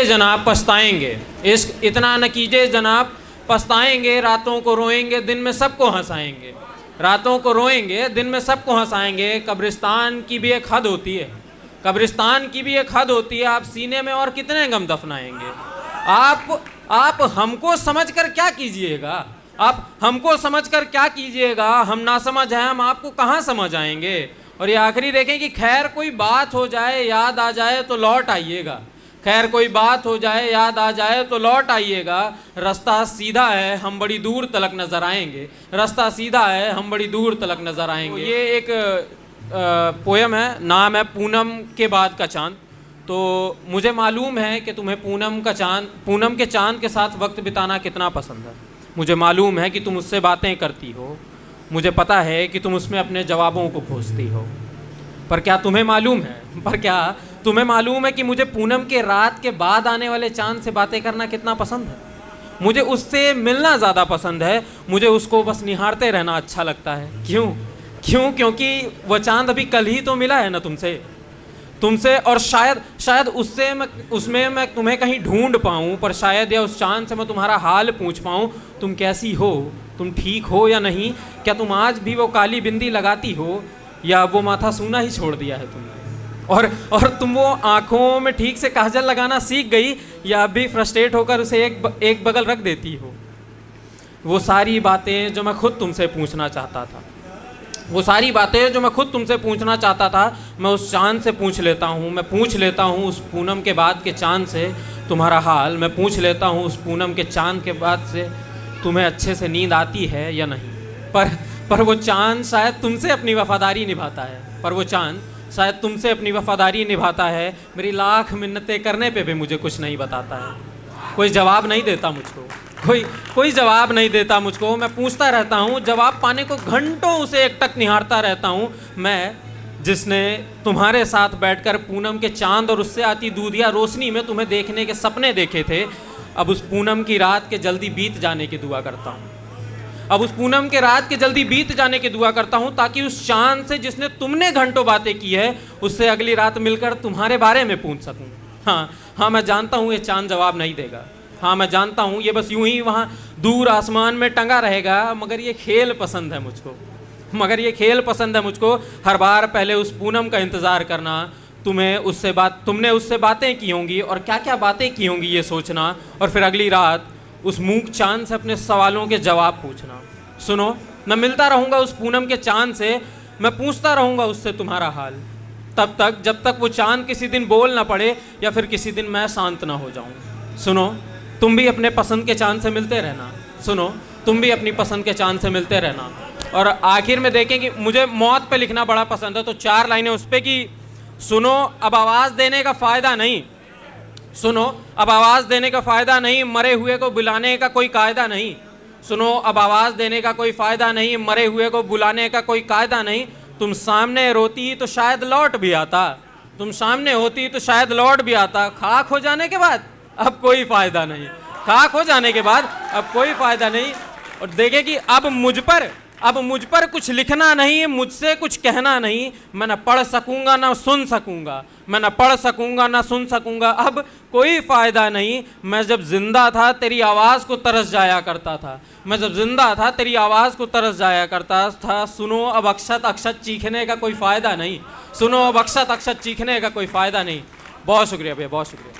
जनाब पछताएंगे, इश्क इतना न कीजिए जनाब पछताएंगे, रातों को रोएंगे दिन में सबको हंसाएंगे, रातों को रोएंगे दिन में सबको हंसाएंगे। कब्रिस्तान की भी एक हद होती है, कब्रिस्तान की भी एक हद होती है, आप सीने में और कितने गम दफनाएंगे। आप हमको समझकर क्या कीजिएगा, आप हमको समझकर क्या कीजिएगा, हम ना समझ हैं, हम आपको कहाँ समझ आएंगे। और ये आखिरी देखें कि खैर कोई बात हो जाए याद आ जाए तो लौट आइएगा, खैर कोई बात हो जाए याद आ जाए तो लौट आइएगा। रास्ता सीधा है हम बड़ी दूर तलक नज़र आएंगे, रास्ता सीधा है हम बड़ी दूर तलक नज़र आएंगे। ये एक पोयम है, नाम है पूनम के बाद का चांद। तो मुझे मालूम है कि तुम्हें पूनम के चांद के साथ वक्त बिताना कितना पसंद है। मुझे मालूम है कि तुम उससे बातें करती हो, मुझे पता है कि तुम उसमें अपने जवाबों को खोजती हो। पर क्या तुम्हें मालूम है कि मुझे पूनम के रात के बाद आने वाले चांद से बातें करना कितना पसंद है। मुझे उससे मिलना ज़्यादा पसंद है, मुझे उसको बस निहारते रहना अच्छा लगता है। क्योंकि वह चांद अभी कल ही तो मिला है ना तुमसे और शायद उसमें मैं तुम्हें कहीं ढूंढ पाऊँ, पर शायद या उस चांद से मैं तुम्हारा हाल पूछ पाऊँ, तुम कैसी हो, तुम ठीक हो या नहीं, क्या तुम आज भी वो काली बिंदी लगाती हो या वो माथा सूना ही छोड़ दिया है तुमने, और तुम वो आँखों में ठीक से काजल लगाना सीख गई या अभी फ्रस्ट्रेट होकर उसे एक बगल रख देती हो। वो सारी बातें जो मैं खुद तुमसे पूछना चाहता था, मैं उस चांद से पूछ लेता हूँ। मैं पूछ लेता हूँ उस पूनम के बाद के चांद से तुम्हारा हाल, मैं पूछ लेता हूँ उस पूनम के चांद के बाद से तुम्हें अच्छे से नींद आती है या नहीं। पर वो चांद शायद तुमसे अपनी वफादारी निभाता है, मेरी लाख मिन्नतें करने पे भी मुझे कुछ नहीं बताता है। कोई जवाब नहीं देता मुझको, मैं पूछता रहता हूँ, जवाब पाने को घंटों उसे एकटक निहारता रहता हूँ। मैं जिसने तुम्हारे साथ बैठकर पूनम के चांद और उससे आती दूधिया रोशनी में तुम्हें देखने के सपने देखे थे, अब उस पूनम की रात के जल्दी बीत जाने की दुआ करता हूँ, ताकि उस चांद से जिसने तुमने घंटों बातें की है उससे अगली रात मिलकर तुम्हारे बारे में पूछ सकूँ। हाँ, मैं जानता हूँ ये चांद जवाब नहीं देगा, हाँ मैं जानता हूँ ये बस यूं ही वहाँ दूर आसमान में टंगा रहेगा, मगर ये खेल पसंद है मुझको। हर बार पहले उस पूनम का इंतज़ार करना, तुमने उससे बातें की होंगी और क्या क्या बातें की होंगी ये सोचना, और फिर अगली रात उस मूक चांद से अपने सवालों के जवाब पूछना। सुनो, मैं मिलता रहूँगा उस पूनम के चांद से, मैं पूछता रहूँगा उससे तुम्हारा हाल, तब तक जब तक वो चांद किसी दिन बोल ना पड़े या फिर किसी दिन मैं शांत ना हो जाऊँ। सुनो, तुम भी अपने पसंद के चांद से मिलते रहना। और आखिर में देखें कि मुझे मौत पे लिखना बड़ा पसंद है, तो 4 लाइनें उस पे कि सुनो अब आवाज़ देने का फ़ायदा नहीं, मरे हुए को बुलाने का कोई कायदा नहीं। तुम सामने होती तो शायद लौट भी आता, खाक हो जाने के बाद अब कोई फ़ायदा नहीं। और देखे कि अब मुझ पर कुछ लिखना नहीं, मुझसे कुछ कहना नहीं, मैं न पढ़ सकूंगा ना सुन सकूंगा, अब कोई फ़ायदा नहीं। मैं जब जिंदा था तेरी आवाज़ को तरस जाया करता था, सुनो अब अक्षत चीखने का कोई फ़ायदा नहीं। बहुत शुक्रिया भैया, बहुत शुक्रिया।